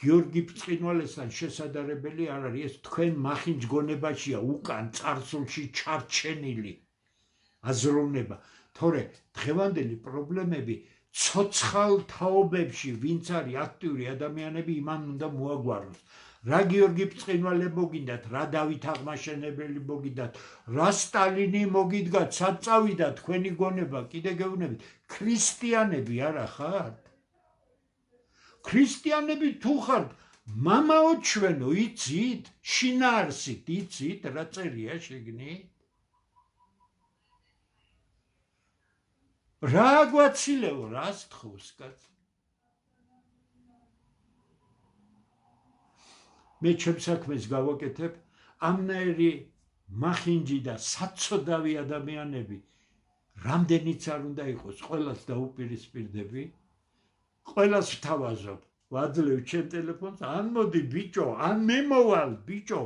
გიორგი ბრწყინვალესთან შესაძლებელი არ არის, ეს თქვენ მახინჯ გონებაშია უკან წარსულში ჩარჩენილი აზროვნება, თორე დღევანდელი პრობლემები ცოცხალ თაობებში ვინც არის აქტიური ადამიანები იმან უნდა მოაგვაროს. რა გიორგი ბრწყინვალე მოგინდათ, რა დავით აღმაშენებელი მოგინდათ, რა სტალინი მოგიდგათ, სად წავიდა თქვენი გონება, კიდე გეუბნებით, ქრისტიანები არა ხართ? ქრისტიანები თუ ხართ, მამაო ჩვენო, იცით? შინაარსით იცით რა წერია შეგნით? რა გვაცილეო, რას თხოვს კაცი? მე ჩემს საქმეს გავაკეთებ, ამნაირი მახინჯი და საცოდავი ადამიანები რამდენიც არ უნდა იყოს, ყველას დაუპირისპირდები, ყველას ვთავაზობ, ვაძლევ ჩემ ტელეფონს, ან მოდი ბიჭო, ან მე მოვალ ბიჭო,